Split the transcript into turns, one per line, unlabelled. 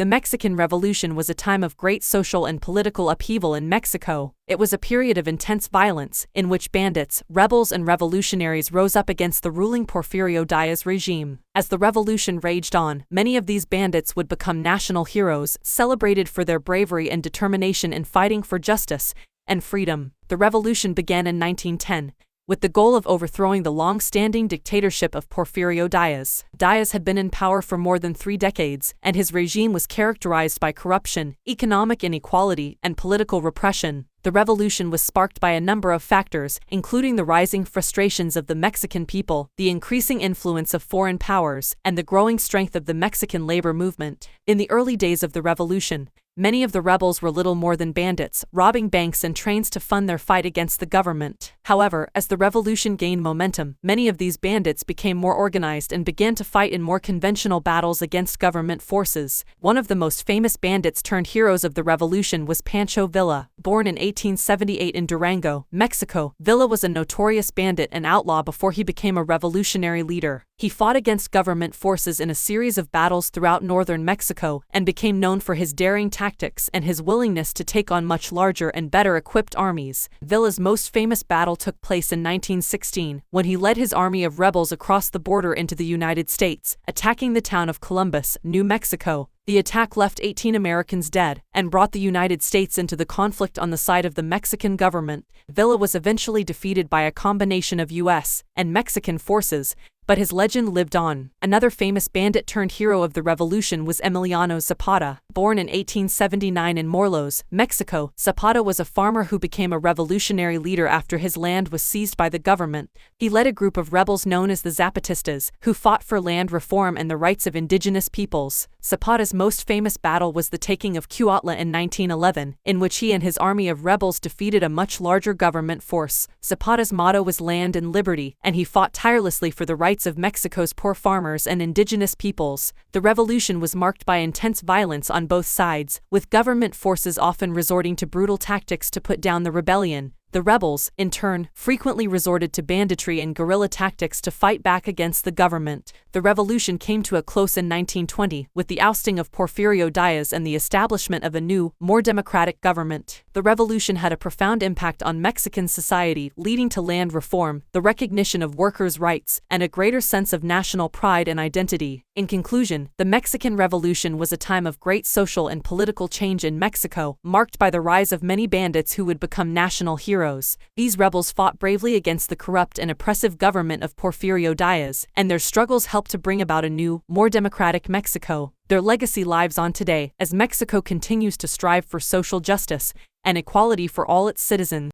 The Mexican Revolution was a time of great social and political upheaval in Mexico. It was a period of intense violence, in which bandits, rebels and revolutionaries rose up against the ruling Porfirio Diaz regime. As the revolution raged on, many of these bandits would become national heroes, celebrated for their bravery and determination in fighting for justice and freedom. The revolution began in 1910. With the goal of overthrowing the long-standing dictatorship of Porfirio Diaz. Diaz had been in power for more than 3 decades, and his regime was characterized by corruption, economic inequality, and political repression. The revolution was sparked by a number of factors, including the rising frustrations of the Mexican people, the increasing influence of foreign powers, and the growing strength of the Mexican labor movement. In the early days of the revolution, many of the rebels were little more than bandits, robbing banks and trains to fund their fight against the government. However, as the revolution gained momentum, many of these bandits became more organized and began to fight in more conventional battles against government forces. One of the most famous bandits turned heroes of the revolution was Pancho Villa. Born in 1878 in Durango, Mexico, Villa was a notorious bandit and outlaw before he became a revolutionary leader. He fought against government forces in a series of battles throughout northern Mexico and became known for his daring tactics and his willingness to take on much larger and better equipped armies. Villa's most famous battle took place in 1916, when he led his army of rebels across the border into the United States, attacking the town of Columbus, New Mexico. The attack left 18 Americans dead and brought the United States into the conflict on the side of the Mexican government. Villa was eventually defeated by a combination of U.S. and Mexican forces, but his legend lived on. Another famous bandit-turned-hero of the revolution was Emiliano Zapata. Born in 1879 in Morelos, Mexico, Zapata was a farmer who became a revolutionary leader after his land was seized by the government. He led a group of rebels known as the Zapatistas, who fought for land reform and the rights of indigenous peoples. Zapata's most famous battle was the taking of Cuautla in 1911, in which he and his army of rebels defeated a much larger government force. Zapata's motto was land and liberty, and he fought tirelessly for the rights of Mexico's poor farmers and indigenous peoples. The revolution was marked by intense violence on both sides, with government forces often resorting to brutal tactics to put down the rebellion. The rebels, in turn, frequently resorted to banditry and guerrilla tactics to fight back against the government. The revolution came to a close in 1920, with the ousting of Porfirio Diaz and the establishment of a new, more democratic government. The revolution had a profound impact on Mexican society, leading to land reform, the recognition of workers' rights, and a greater sense of national pride and identity. In conclusion, the Mexican Revolution was a time of great social and political change in Mexico, marked by the rise of many bandits who would become national heroes. These rebels fought bravely against the corrupt and oppressive government of Porfirio Diaz, and their struggles helped to bring about a new, more democratic Mexico. Their legacy lives on today, as Mexico continues to strive for social justice and equality for all its citizens.